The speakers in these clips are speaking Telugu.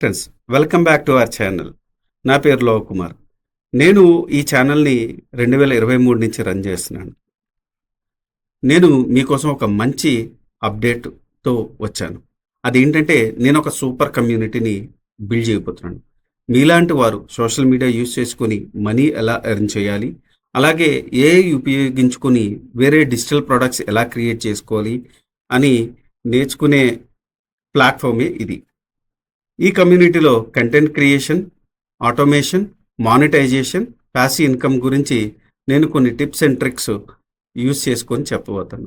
Friends, welcome back to our channel. నా పేరు లోవ్ కుమార్. నేను ఈ ఛానల్ని 2023 నుంచి రన్ చేస్తున్నాను. నేను మీకోసం ఒక మంచి అప్డేట్తో వచ్చాను. అదేంటంటే నేను ఒక సూపర్ కమ్యూనిటీని బిల్డ్ చేయబోతున్నాను. మీలాంటి వారు సోషల్ మీడియా యూజ్ చేసుకొని మనీ ఎలా ఎర్న్ చేయాలి, అలాగే ఏఐ ఉపయోగించుకొని వేరే డిజిటల్ ప్రొడక్ట్స్ ఎలా క్రియేట్ చేసుకోవాలి అని నేర్చుకునే ప్లాట్ఫామే ఇది. ఈ కమ్యూనిటీలో content creation, automation, monetization, passive income గురించి నేను కొన్ని టిప్స్ అండ్ ట్రిక్స్ యూజ్ చేసుకొని చెప్పబోతాను.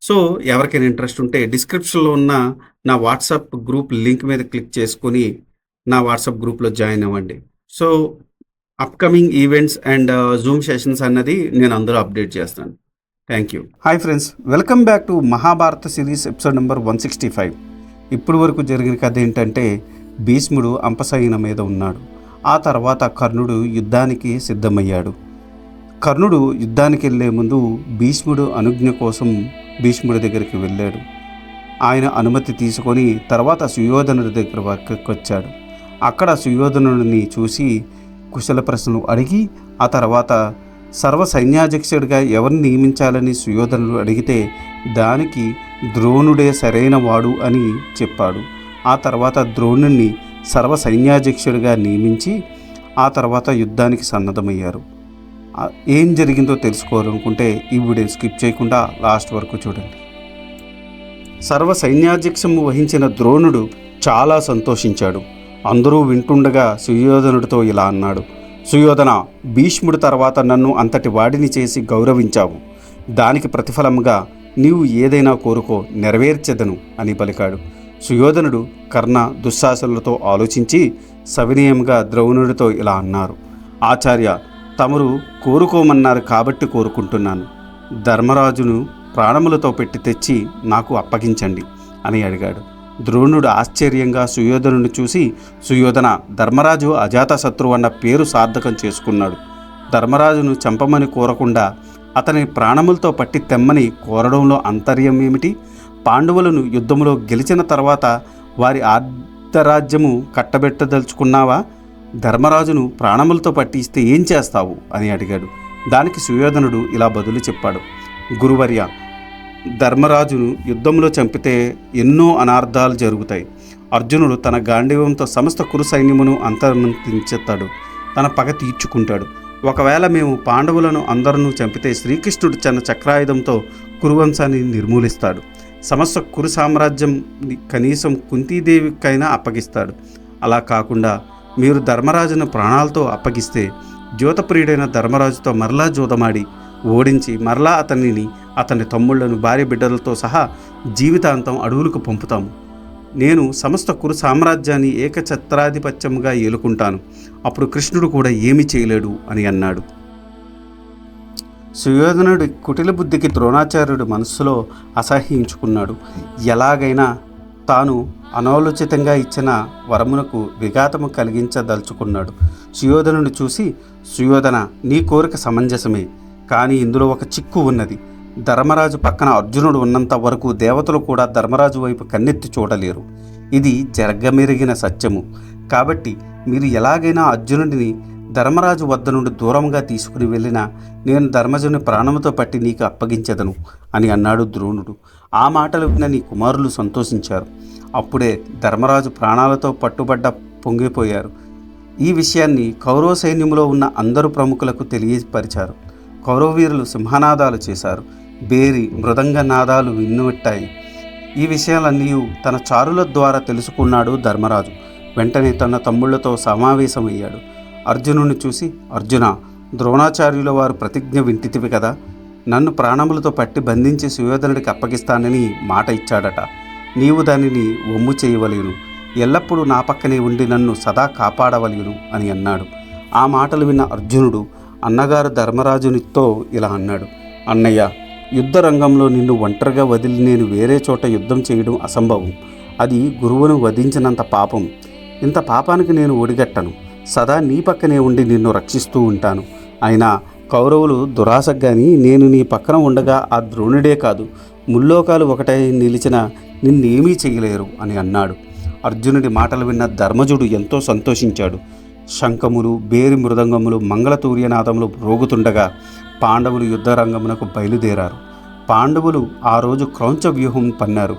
సో ఎవరికైనా ఇంట్రెస్ట్ ఉంటే డిస్క్రిప్షన్లో ఉన్న నా వాట్సాప్ గ్రూప్ లింక్ మీద క్లిక్ చేసుకొని నా వాట్సాప్ గ్రూప్లో జాయిన్ అవ్వండి. So upcoming events and Zoom sessions అన్నది నేను అందరూ అప్డేట్ చేస్తాను. Thank you. Hi friends, welcome back to Mahabharata series episode number 165. ఇప్పటి వరకు జరిగిన కథ ఏంటంటే, భీష్ముడు అంపశయన మీద ఉన్నాడు. ఆ తర్వాత కర్ణుడు యుద్ధానికి సిద్ధమయ్యాడు. కర్ణుడు యుద్ధానికి వెళ్ళే ముందు భీష్ముడు అనుజ్ఞ కోసం భీష్ముడి దగ్గరికి వెళ్ళాడు. ఆయన అనుమతి తీసుకొని తర్వాత సుయోధనుడి దగ్గరికి వచ్చాడు. అక్కడ సుయోధనుడిని చూసి కుశల ప్రశ్నలు అడిగి ఆ తర్వాత సర్వ సైన్యాధ్యక్షుడిగా ఎవరిని నియమించాలని సుయోధనుడు అడిగితే దానికి ద్రోణుడే సరైన వాడు అని చెప్పాడు. ఆ తర్వాత ద్రోణుణ్ణి సర్వ సైన్యాధ్యక్షుడిగా నియమించి ఆ తర్వాత యుద్ధానికి సన్నద్ధమయ్యారు. ఏం జరిగిందో తెలుసుకోవాలనుకుంటే ఈ వీడియో స్కిప్ చేయకుండా లాస్ట్ వరకు చూడండి. సర్వ సైన్యాధ్యక్షము వహించిన ద్రోణుడు చాలా సంతోషించాడు. అందరూ వింటుండగా సుయోధనుడితో ఇలా అన్నాడు: సుయోధన, భీష్ముడి తర్వాత నన్ను అంతటి వాడిని చేసి గౌరవించావు. దానికి ప్రతిఫలంగా నీవు ఏదైనా కోరుకో, నెరవేర్చెదను అని పలికాడు. సుయోధనుడు కర్ణ దుశ్శాసనులతో ఆలోచించి సవినయంగా ద్రోణుడితో ఇలా అన్నారు: ఆచార్య, తమరు కోరుకోమన్నారు కాబట్టి కోరుకుంటున్నాను. ధర్మరాజును ప్రాణములతో పెట్టి తెచ్చి నాకు అప్పగించండి అని అడిగాడు. ద్రోణుడు ఆశ్చర్యంగా సుయోధనుని చూసి, సుయోధన, ధర్మరాజు అజాతశత్రువు అన్న పేరు సార్థకం చేసుకున్నాడు. ధర్మరాజును చంపమని కోరకుండా అతని ప్రాణములతో పట్టి తెమ్మని కోరడంలో అంతర్యం ఏమిటి? పాండవులను యుద్ధంలో గెలిచిన తర్వాత వారి ఆర్ధరాజ్యము కట్టబెట్టదలుచుకున్నావా? ధర్మరాజును ప్రాణములతో పట్టిస్తే ఏం చేస్తావు అని అడిగాడు. దానికి సుయోధనుడు ఇలా బదులు చెప్పాడు: గురువర్య, ధర్మరాజును యుద్ధంలో చంపితే ఎన్నో అనార్థాలు జరుగుతాయి. అర్జునుడు తన గాంధీవంతో సమస్త కురు సైన్యమును అంతర్మంతించేస్తాడు, తన పగ తీర్చుకుంటాడు. ఒకవేళ మేము పాండవులను అందరూ చంపితే శ్రీకృష్ణుడు తన చక్రాయుధంతో కురువంశాన్ని నిర్మూలిస్తాడు. సమస్త కురు సామ్రాజ్యం కనీసం కుంతీదేవికైనా అప్పగిస్తాడు. అలా కాకుండా మీరు ధర్మరాజును ప్రాణాలతో అప్పగిస్తే జ్యోతప్రియుడైన ధర్మరాజుతో మరలా జూదమాడి ఓడించి మరలా అతని తమ్ముళ్లను భార్య బిడ్డలతో సహా జీవితాంతం అడవులకు పంపుతాము. నేను సమస్త కురు సామ్రాజ్యాన్ని ఏకఛత్రాధిపత్యముగా ఏలుకుంటాను. అప్పుడు కృష్ణుడు కూడా ఏమీ చేయలేడు అని అన్నాడు. సుయోధనుడి కుటిల బుద్ధికి ద్రోణాచార్యుడు మనస్సులో అసహ్యించుకున్నాడు. ఎలాగైనా తాను అనాలోచితంగా ఇచ్చిన వరమునకు విఘాతము కలిగించదలుచుకున్నాడు. సుయోధనుని చూసి, సుయోధన, నీ కోరిక సమంజసమే, కానీ ఇందులో ఒక చిక్కు ఉన్నది. ధర్మరాజు పక్కన అర్జునుడు ఉన్నంత వరకు దేవతలు కూడా ధర్మరాజు వైపు కన్నెత్తి చూడలేరు. ఇది జరగమెరిగిన సత్యము. కాబట్టి మీరు ఎలాగైనా అర్జునుడిని ధర్మరాజు వద్ద నుండి దూరంగా తీసుకుని వెళ్ళినా నేను ధర్మజుని ప్రాణముతో పట్టి నీకు అప్పగించదను అని అన్నాడు ద్రోణుడు. ఆ మాటలు విన్న నీ కుమారులు సంతోషించారు. అప్పుడే ధర్మరాజు ప్రాణాలతో పట్టుబడ్డ పొంగిపోయారు. ఈ విషయాన్ని కౌరవ సైన్యంలో ఉన్న అందరు ప్రముఖులకు తెలియపరిచారు. కౌరవ వీరులు సింహనాదాలు చేశారు. బేరి మృదంగ నాదాలు విన్నువెట్టాయి. ఈ విషయాలన్నీ తన చారుల ద్వారా తెలుసుకున్నాడు ధర్మరాజు. వెంటనే తన తమ్ముళ్లతో సమావేశమయ్యాడు. అర్జునుని చూసి, అర్జున, ద్రోణాచార్యుల వారు ప్రతిజ్ఞ వింటితివి కదా, నన్ను ప్రాణములతో పట్టి బంధించి సుయోధనుడికి అప్పగిస్తానని మాట ఇచ్చాడట. నీవు దానిని వమ్ము చేయవలేను. ఎల్లప్పుడూ నా పక్కనే ఉండి నన్ను సదా కాపాడవలేను అని అన్నాడు. ఆ మాటలు విన్న అర్జునుడు అన్నగారు ధర్మరాజునితో ఇలా అన్నాడు: అన్నయ్య, యుద్ధ రంగంలో నిన్ను ఒంటరిగా వదిలి నేను వేరే చోట యుద్ధం చేయడం అసంభవం. అది గురువును వధించినంత పాపం. ఇంత పాపానికి నేను ఒడిగట్టను. సదా నీ పక్కనే ఉండి నిన్ను రక్షిస్తూ ఉంటాను. అయినా కౌరవులు దురాశగాని నేను నీ పక్కన ఉండగా ఆ ద్రోణుడే కాదు, ముల్లోకాలు ఒకటై నిలిచిన నిన్నేమీ చేయలేరు అని అన్నాడు. అర్జునుడి మాటలు విన్న ధర్మజుడు ఎంతో సంతోషించాడు. శంఖములు, బేరి మృదంగములు, మంగళతూర్యనాదములు రోగుతుండగా పాండవులు యుద్ధరంగమునకు బయలుదేరారు. పాండవులు ఆ రోజు క్రౌంచ వ్యూహం పన్నారు.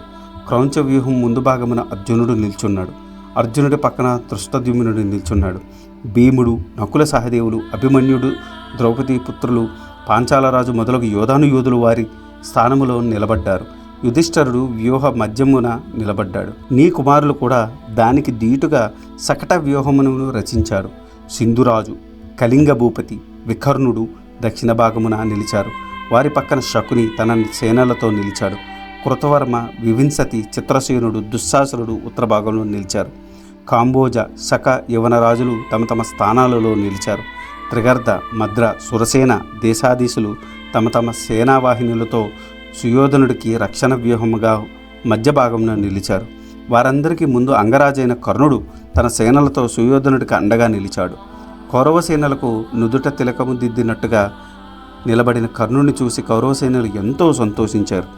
క్రౌంచ వ్యూహం ముందు భాగమున అర్జునుడు నిల్చున్నాడు. అర్జునుడి పక్కన ధృష్టద్యుమ్నుడు నిల్చున్నాడు. భీముడు, నకుల సహదేవులు, అభిమన్యుడు, ద్రౌపది పుత్రులు, పాంచాలరాజు మొదలగు యోధులు వారి స్థానములో నిలబడ్డారు. యుధిష్ఠరుడు వ్యూహ మధ్యమున నిలబడ్డాడు. నీ కుమారులు కూడా దానికి దీటుగా సకట వ్యూహమును రచించారు. సింధురాజు, కళింగ భూపతి, వికర్ణుడు దక్షిణ భాగమున నిలిచారు. వారి పక్కన శకుని తన సేనలతో నిలిచాడు. కృతవర్మ, వివింశతి, చిత్రసేనుడు, దుశ్శాసనుడు ఉత్తర భాగంలో నిలిచారు. కాంబోజ, శక, యవనరాజులు తమ తమ స్థానాలలో నిలిచారు. త్రిగర్ధ, మద్ర, సురసేన దేశాధీశులు తమ తమ సేనావాహినులతో సుయోధనుడికి రక్షణ వ్యూహముగా మధ్య భాగంలో నిలిచారు. వారందరికీ ముందు అంగరాజైన కర్ణుడు తన సేనలతో సుయోధనుడికి అండగా నిలిచాడు. కౌరవ సేనలకు నుదుట తిలకము దిద్దినట్టుగా నిలబడిన కర్ణుడిని చూసి కౌరవ సేనలు ఎంతో సంతోషించారు.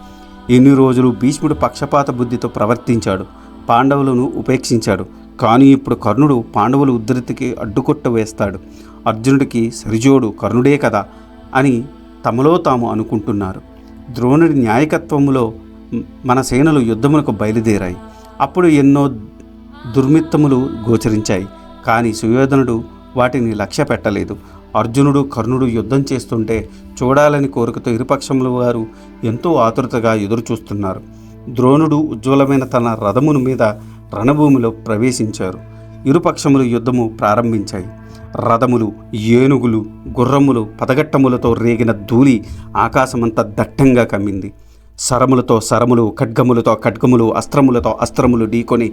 ఇన్ని రోజులు భీష్ముడు పక్షపాత బుద్ధితో ప్రవర్తించాడు, పాండవులను ఉపేక్షించాడు. కానీ ఇప్పుడు కర్ణుడు పాండవుల ఉద్ధృతికి అడ్డుకొట్ట వేస్తాడు. అర్జునుడికి సరిజోడు కర్ణుడే కదా అని తమలో తాము అనుకుంటున్నారు. ద్రోణుడి న్యాయకత్వములో మన సేనలు యుద్ధమునకు బయలుదేరాయి. అప్పుడు ఎన్నో దుర్మిత్తములు గోచరించాయి. కానీ సుయోధనుడు వాటిని లక్ష్య పెట్టలేదు. అర్జునుడు, కర్ణుడు యుద్ధం చేస్తుంటే చూడాలని కోరికతో ఇరుపక్షముల వారు ఎంతో ఆతురతగా ఎదురుచూస్తున్నారు. ద్రోణుడు ఉజ్వలమైన తన రథమును మీద రణభూమిలో ప్రవేశించారు. ఇరుపక్షములు యుద్ధము ప్రారంభించాయి. రథములు, ఏనుగులు, గుర్రములు, పదగట్టములతో రేగిన ధూళి ఆకాశమంతా దట్టంగా కమ్మింది. సరములతో సరములు, ఖడ్గములతో ఖడ్గములు, అస్త్రములతో అస్త్రములు ఢీకొని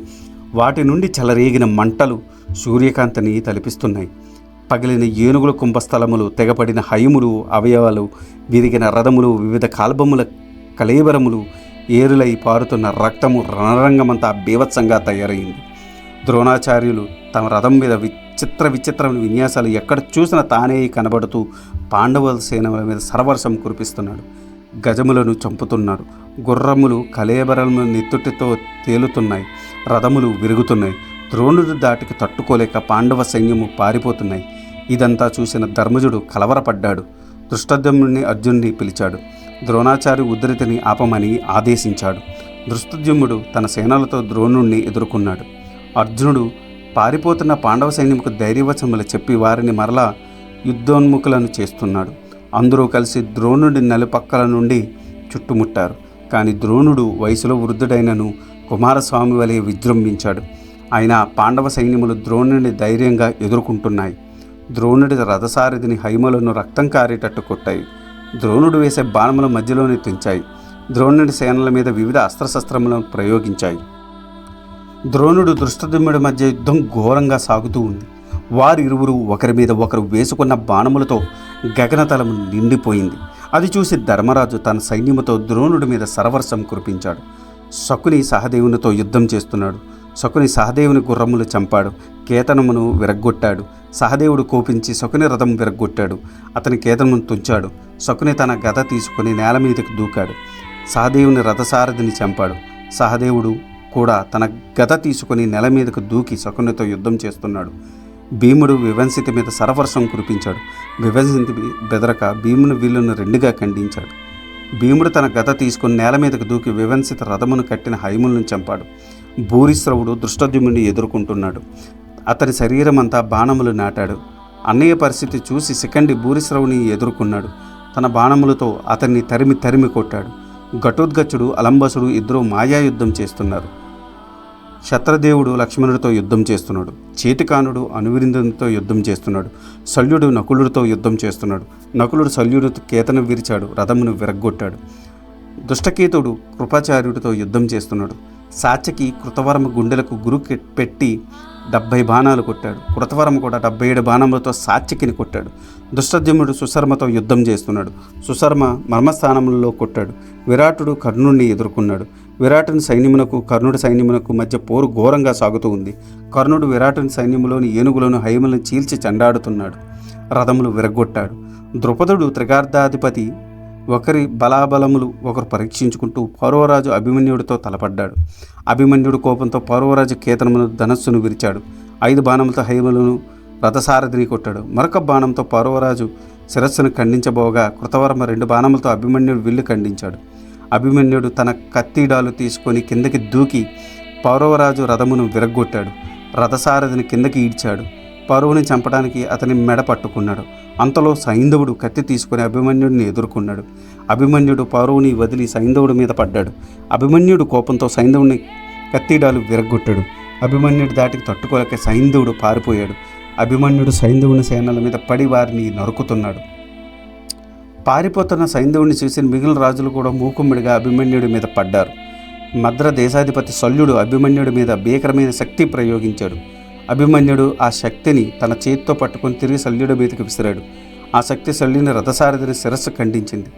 వాటి నుండి చెలరేగిన మంటలు సూర్యకాంతిని తలిపిస్తున్నాయి. పగిలిన ఏనుగుల కుంభస్థలములు, తెగపడిన హయములు, అవయవాలు, విరిగిన రథములు, వివిధ కాల్బముల కళేబరములు, ఏరులై పారుతున్న రక్తము రణరంగమంతా బీభత్సంగా తయారైంది. ద్రోణాచార్యులు తమ రథం మీద విచిత్ర విన్యాసాలు ఎక్కడ చూసినా తానే కనబడుతూ పాండవుల సేనల మీద సరవర్షం కురిపిస్తున్నాడు. గజములను చంపుతున్నాడు. గుర్రములు కళేబరములు నెత్తుటితో తేలుతున్నాయి. రథములు విరుగుతున్నాయి. ద్రోణుడి దాటికి తట్టుకోలేక పాండవ సైన్యము పారిపోతున్నాయి. ఇదంతా చూసిన ధర్మజుడు కలవరపడ్డాడు. ధృష్టద్యుమ్నుడిని అర్జునుడిని పిలిచాడు. ద్రోణాచార్య ఉద్ధృతిని ఆపమని ఆదేశించాడు. ధృష్టద్యుమ్నుడు తన సేనలతో ద్రోణుణ్ణి ఎదుర్కొన్నాడు. అర్జునుడు పారిపోతున్న పాండవ సైన్యముకు ధైర్యవచనములు చెప్పి వారిని మరలా యుద్ధోన్ముఖులను చేస్తున్నాడు. అందరూ కలిసి ద్రోణుడి నలుపక్కల నుండి చుట్టుముట్టారు. కానీ ద్రోణుడు వయసులో వృద్ధుడైనను కుమారస్వామి వలె విజృంభించాడు. అయినా పాండవ సైన్యములు ద్రోణుడిని ధైర్యంగా ఎదుర్కొంటున్నాయి. ద్రోణుడి రథసారథిని హైమలను రక్తం కారేటట్టు కొట్టాయి. ద్రోణుడు వేసే బాణముల మధ్యలోనే తెంచాయి. ద్రోణుడి సేనల మీద వివిధ అస్త్రశస్త్రములను ప్రయోగించాయి. ద్రోణుడు ధృష్టద్యుమ్నుడి మధ్య యుద్ధం ఘోరంగా సాగుతూ ఉంది. వారిరువురు ఒకరి మీద ఒకరు వేసుకున్న బాణములతో గగనతలము నిండిపోయింది. అది చూసి ధర్మరాజు తన సైన్యముతో ద్రోణుడి మీద సరవర్షం కురిపించాడు. శకుని సహదేవునితో యుద్ధం చేస్తున్నాడు. శకుని సహదేవుని గుర్రములు చంపాడు, కేతనమును విరగ్గొట్టాడు. సహదేవుడు కోపించి శకుని రథం విరగ్గొట్టాడు. అతని కేతనమును తుంచాడు. శకుని తన గద తీసుకుని నేల మీదకి దూకాడు. సహదేవుని రథసారథిని చంపాడు. సహదేవుడు కూడా తన గద తీసుకుని నేల మీదకు దూకి శకునితో యుద్ధం చేస్తున్నాడు. భీముడు వివంశితి మీద సరవర్షం కురిపించాడు. వివంశితి బెదరక భీముని విల్లును రెండుగా ఖండించాడు. భీముడు తన గద తీసుకుని నేల మీదకు దూకి వివంశిత రథమును కట్టిన హైములను చంపాడు. భూరిశ్రవుడు ధృష్టద్యుమ్నుడిని ఎదుర్కొంటున్నాడు. అతని శరీరం అంతా బాణములు నాటాడు. అన్నయ్య పరిస్థితి చూసి శిఖండి భూరిశ్రవుని ఎదుర్కొన్నాడు. తన బాణములతో అతన్ని తరిమి కొట్టాడు. ఘటోద్గచుడు, అలంబసుడు ఇద్దరూ మాయాయుద్ధం చేస్తున్నారు. శత్రుదేవుడు లక్ష్మణుడితో యుద్ధం చేస్తున్నాడు. చేతికానుడు అనువిరిందునితో యుద్ధం చేస్తున్నాడు. శల్యుడు నకులుడితో యుద్ధం చేస్తున్నాడు. నకులుడు శల్యుడితో కేతనం విరిచాడు, రథమును విరగ్గొట్టాడు. దుష్టకేతుడు కృపాచార్యుడితో యుద్ధం చేస్తున్నాడు. సాత్యకి కృతవర్మ గుండెలకు గురు పెట్టి 70 బాణాలు కొట్టాడు. కృతవర్మ కూడా 77 బాణములతో సాత్యకిని కొట్టాడు. దుష్టద్యుమ్నుడు సుశర్మతో యుద్ధం చేస్తున్నాడు. సుశర్మ మర్మస్థానములలో కొట్టాడు. విరాటుడు కర్ణుడిని ఎదుర్కొన్నాడు. విరాటుని సైన్యమునకు కర్ణుడి సైన్యమునకు మధ్య పోరు ఘోరంగా సాగుతూ ఉంది. కర్ణుడు విరాటుని సైన్యములోని ఏనుగులను హైమలను చీల్చి చెండాడుతున్నాడు. రథములు విరగ్గొట్టాడు. ద్రుపదుడు త్రిగార్ధాధిపతి ఒకరి బలాబలములు ఒకరు పరీక్షించుకుంటూ పౌరవరాజు అభిమన్యుడితో తలపడ్డాడు. అభిమన్యుడు కోపంతో పౌరవరాజు కేతనమును ధనస్సును విరిచాడు. 5 బాణములతో హైమలను రథసారథిని కొట్టాడు. మరొక బాణంతో పౌరవరాజు శిరస్సును ఖండించబోగా కృతవర్మ 2 బాణములతో అభిమన్యుడు విల్లు ఖండించాడు. అభిమన్యుడు తన కత్తిడాలు తీసుకొని కిందకి దూకి పౌరవరాజు రథమును విరగ్గొట్టాడు. రథసారథిని కిందకి ఈడ్చాడు. పౌరవుని చంపడానికి అతని మెడ పట్టుకున్నాడు. అంతలో సైంధవుడు కత్తి తీసుకుని అభిమన్యుడిని ఎదుర్కొన్నాడు. అభిమన్యుడు పౌరవుని వదిలి సైంధవుడి మీద పడ్డాడు. అభిమన్యుడు కోపంతో సైంధవుని కత్తిడాలు విరగ్గొట్టాడు. అభిమన్యుడి దాటికి తట్టుకోలేక సైంధవుడు పారిపోయాడు. అభిమన్యుడు సైంధవుని సేనల మీద పడి వారిని నరుకుతున్నాడు. పారిపోతున్న సైంధవుని చూసి మిగిలిన రాజులు కూడా మూకుమ్మడిగా అభిమన్యుడి మీద పడ్డారు. మద్ర దేశాధిపతి శల్యుడు అభిమన్యుడి మీద భీకరమైన శక్తి ప్రయోగించాడు. అభిమన్యుడు ఆ శక్తిని తన చేతితో పట్టుకొని తిరిగి శల్యుడి మీదకి విసిరాడు. ఆ శక్తి శల్యుని రథసారథిని శిరస్సు ఖండించింది.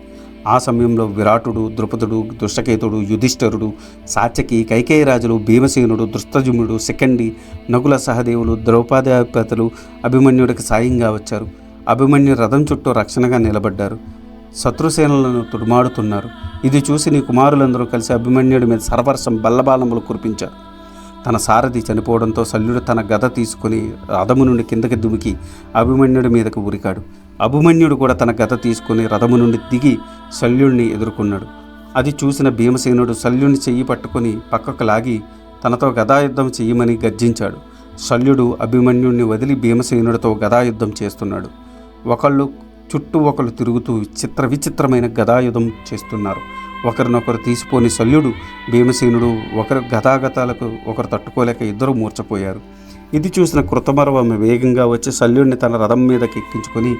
ఆ సమయంలో విరాటుడు, ద్రుపదుడు, దుష్టకేతుడు, యుధిష్ఠరుడు, సాత్యకి, కైకేయి రాజులు, భీమసేనుడు, దృష్టజుమ్నుడు, శిఖండి, నకుల సహదేవులు, ద్రౌపదాధిపతులు అభిమన్యుడికి సాయంగా వచ్చారు. అభిమన్యు రథం చుట్టూ రక్షణగా నిలబడ్డారు. శత్రుసేనలను తుడుమాడుతున్నారు. ఇది చూసి నీ కుమారులందరూ కలిసి అభిమన్యుడి మీద సర్వర్షం బల్లబాలములు కురిపించారు. తన సారథి చనిపోవడంతో శల్యుడు తన గద తీసుకుని రథము నుండి కిందకి దుమికి అభిమన్యుడి మీదకు ఉరికాడు. అభిమన్యుడు కూడా తన గద తీసుకుని రథము నుండి దిగి శల్యుడిని ఎదుర్కొన్నాడు. అది చూసిన భీమసేనుడు శల్యుని చెయ్యి పట్టుకొని పక్కకు లాగి తనతో గదాయుద్ధం చెయ్యమని గర్జించాడు. శల్యుడు అభిమన్యుడిని వదిలి భీమసేనుడితో గదాయుద్ధం చేస్తున్నాడు. ఒకళ్ళు చుట్టూ ఒకళ్ళు తిరుగుతూ విచిత్రమైన గదాయుధం చేస్తున్నారు. ఒకరినొకరు తీసిపోని శల్యుడు, భీమసేనుడు ఒకరు గదాగతాలకు ఒకరు తట్టుకోలేక ఇద్దరు మూర్చపోయారు. ఇది చూసిన కృతవర్మ వేగంగా వచ్చి శల్యుడిని తన రథం మీదకి ఎక్కించుకొని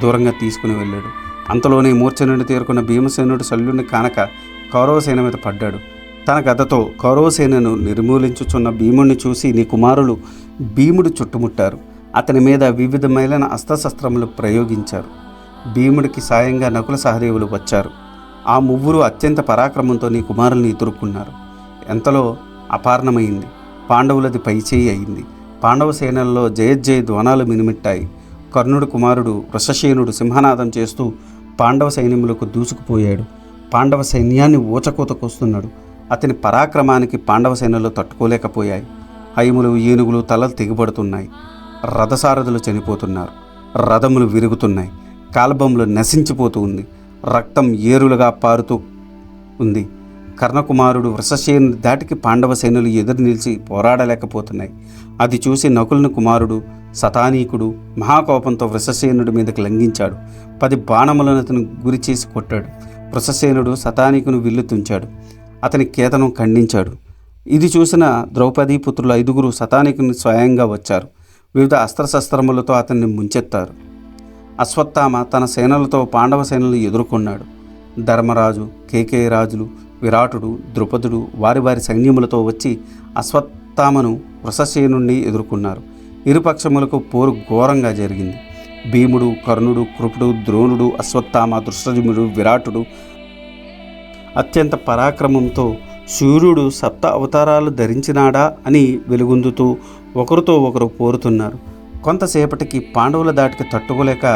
దూరంగా తీసుకుని వెళ్ళాడు. అంతలోనే మూర్ఛ నుండి తేరుకున్న భీమసేనుడు శల్యుడిని కానక కౌరవసేన మీద పడ్డాడు. తన గదతో కౌరవసేనను నిర్మూలించుచున్న భీముడిని చూసి నీ కుమారులు భీముడు చుట్టుముట్టారు. అతని మీద వివిధమైన అస్త్రశస్త్రములు ప్రయోగించారు. భీముడికి సాయంగా నకుల సహదేవులు వచ్చారు. ఆ ముగ్గురు అత్యంత పరాక్రమంతో నీ కుమారుల్ని ఎదుర్కొన్నారు. ఎంతలో అపారణమైంది. పాండవులది పైచేయి అయింది. పాండవ సేనల్లో జయజయ ధ్వనాలు మినిమిట్టాయి. కర్ణుడు కుమారుడు వృషసేనుడు సింహనాదం చేస్తూ పాండవ సైన్యములకు దూసుకుపోయాడు. పాండవ సైన్యాన్ని ఊచకోతకొస్తున్నాడు. అతని పరాక్రమానికి పాండవ సేనలు తట్టుకోలేకపోయాయి. హైములు, ఏనుగులు తలలు తెగిపడుతున్నాయి. రథసారథులు చనిపోతున్నారు. రథములు విరుగుతున్నాయి. కాల్బములు నశించిపోతూ ఉంది. రక్తం ఏరులుగా పారుతూ ఉంది. కర్ణకుమారుడు వృషసేనుడి దాటికి పాండవ సేనలు ఎదురు నిలిచి పోరాడలేకపోతున్నాయి. అది చూసి నకులుని కుమారుడు శతానీకుడు మహాకోపంతో వృషసేనుడి మీదకి లంఘించాడు. 10 బాణములను అతను గురి చేసి కొట్టాడు. వృషసేనుడు శతానీకును విల్లు తుంచాడు. అతని కేతనం ఖండించాడు. ఇది చూసిన ద్రౌపదీ పుత్రులు 5గురు శతానీకుని స్వయంగా వచ్చారు. వివిధ అస్త్రశస్త్రములతో అతన్ని ముంచెత్తారు. అశ్వత్థామ తన సేనలతో పాండవ సేనలను ఎదుర్కొన్నాడు. ధర్మరాజు, కేకేయ రాజులు, విరాటుడు, ద్రుపదుడు వారి సైన్యములతో వచ్చి అశ్వత్థామను వృషసేనుణ్ణి ఎదుర్కొన్నారు. ఇరుపక్షములకు పోరు ఘోరంగా జరిగింది. భీముడు, కర్ణుడు, కృపుడు, ద్రోణుడు, అశ్వత్థామ, దృష్టజుమ్నుడు, విరాటుడు అత్యంత పరాక్రమంతో సూర్యుడు 7 అవతారాలు ధరించినాడా అని వెలుగొందుతూ ఒకరితో ఒకరు పోరుతున్నారు. కొంతసేపటికి పాండవుల దాటికి తట్టుకోలేక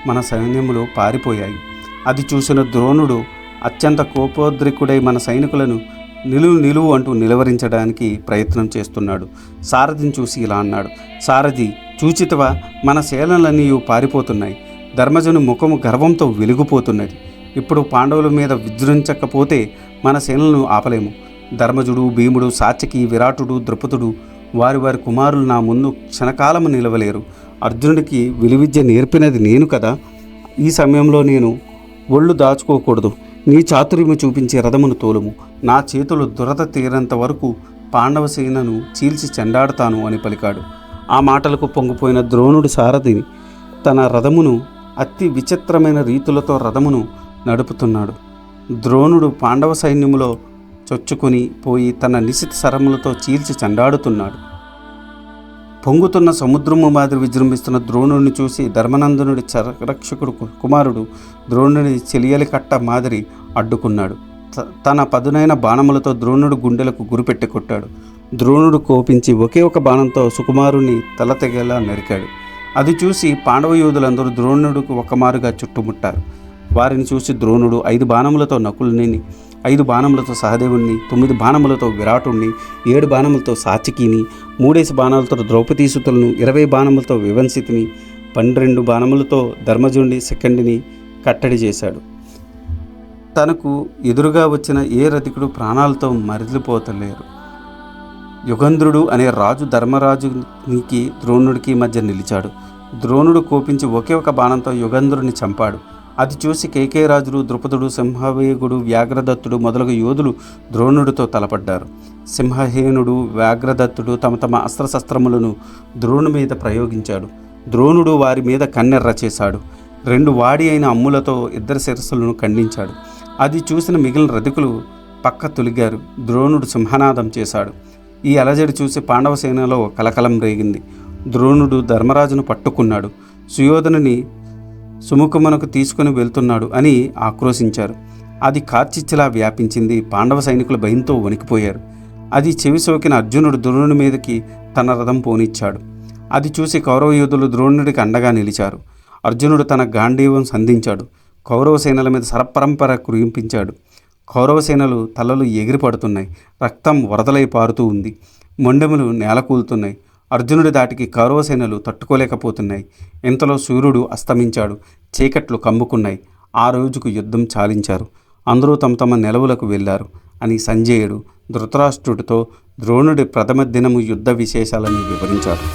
మన సైన్యములు పారిపోయాయి. అది చూసిన ద్రోణుడు అత్యంత కోపోద్రికుడై మన సైనికులను నిలువు అంటూ నిలవరించడానికి ప్రయత్నం చేస్తున్నాడు. సారథిని చూసి ఇలా అన్నాడు, సారథి చూచితవా, మన సేనలన్నీ పారిపోతున్నాయి. ధర్మజుని ముఖము గర్వంతో వెలిగిపోతున్నది. ఇప్పుడు పాండవుల మీద విజృంచకపోతే మన సేనలను ఆపలేము. ధర్మజుడు, భీముడు, సాత్యకి, విరాటుడు, ద్రుపదుడు వారి కుమారులు నా ముందు క్షణకాలము నిలవలేరు. అర్జునుడికి విలువిద్య నేర్పినది నేను కదా. ఈ సమయంలో నేను ఒళ్ళు దాచుకోకూడదు. నీ చాతుర్యము చూపించే రథమును తోలుము. నా చేతులు దురద తీరేంత వరకు పాండవ సేనను చీల్చి చెండాడుతాను అని పలికాడు. ఆ మాటలకు పొంగిపోయిన ద్రోణుడి సారథిని తన రథమును అతి విచిత్రమైన రీతులతో రథమును నడుపుతున్నాడు. ద్రోణుడు పాండవ సైన్యములో చొచ్చుకొని పోయి తన నిశిత సరములతో చీల్చి చెండాడుతున్నాడు. పొంగుతున్న సముద్రము మాదిరి విజృంభిస్తున్న ద్రోణుడిని చూసి ధర్మనందనుడి చరరక్షకుడు కుమారుడు ద్రోణుడి చెలియలి కట్ట మాదిరి అడ్డుకున్నాడు. తన పదునైన బాణములతో ద్రోణుడు గుండెలకు గురిపెట్టి కొట్టాడు. ద్రోణుడు కోపించి ఒకే ఒక బాణంతో సుకుమారుని తల తెగేలా నరికాడు. అది చూసి పాండవ యోధులందరూ ద్రోణుడికి ఒకమారుగా చుట్టుముట్టారు. వారిని చూసి ద్రోణుడు 5 బాణములతో నకులుని, 5 బాణములతో సహదేవుణ్ణి, 9 బాణములతో విరాటుణ్ణి, 7 బాణములతో సాత్యకిని, 3 బాణాలతో ద్రౌపదీసుతులను, 20 బాణములతో వివంశితిని, 12 బాణములతో ధర్మజుడిని సెకండిని కట్టడి చేశాడు. తనకు ఎదురుగా వచ్చిన ఏ రథికుడు ప్రాణాలతో మరలిపోతలేరు. యుగంధ్రుడు అనే రాజు ధర్మరాజునికి ద్రోణుడికి మధ్య నిలిచాడు. ద్రోణుడు కోపించి ఒకే ఒక బాణంతో యుగంధ్రుడిని చంపాడు. అది చూసి కేకేరాజులు, ద్రుపదుడు, సింహవేగుడు, వ్యాఘ్రదత్తుడు మొదలగు యోధులు ద్రోణుడితో తలపడ్డారు. సింహహేనుడు, వ్యాఘ్రదత్తుడు తమ తమ అస్త్రశస్త్రములను ద్రోణుడి మీద ప్రయోగించాడు. ద్రోణుడు వారి మీద కన్నెర్ర చేశాడు. 2 వాడి అయిన అమ్ములతో 2 శిరస్సులను ఖండించాడు. అది చూసిన మిగిలిన రథికులు పక్క తొలిగారు. ద్రోణుడు సింహనాదం చేశాడు. ఈ అలజడి చూసి పాండవ సేనలో కలకలం రేగింది. ద్రోణుడు ధర్మరాజును పట్టుకున్నాడు. సుయోధనుని సుముఖమునకు తీసుకుని వెళ్తున్నాడు అని ఆక్రోశించారు. అది కార్చిచ్చులా వ్యాపించింది. పాండవ సైనికులు భయంతో వణికిపోయారు. అది చెవి సోకిన అర్జునుడు ద్రోణుడి మీదకి తన రథం పోనిచ్చాడు. అది చూసి కౌరవ యోధులు ద్రోణుడికి అండగా నిలిచారు. అర్జునుడు తన గాంధీవం సంధించాడు. కౌరవ సేనల మీద శరపరంపర కురిపించాడు. కౌరవ సేనలు తలలు ఎగిరిపడుతున్నాయి. రక్తం వరదలై పారుతూ ఉంది. మొండెములు నేలకూలుతున్నాయి. అర్జునుడి దాటికి కౌరవ సేనలు తట్టుకోలేకపోతున్నాయి. ఇంతలో సూర్యుడు అస్తమించాడు. చీకట్లు కమ్ముకున్నాయి. ఆ రోజుకు యుద్ధం చాలించారు. అందరూ తమ తమ నెలవులకు వెళ్ళారు అని సంజయుడు ధృతరాష్ట్రుడితో ద్రోణుడి ప్రథమ దినము యుద్ధ విశేషాలను వివరించారు.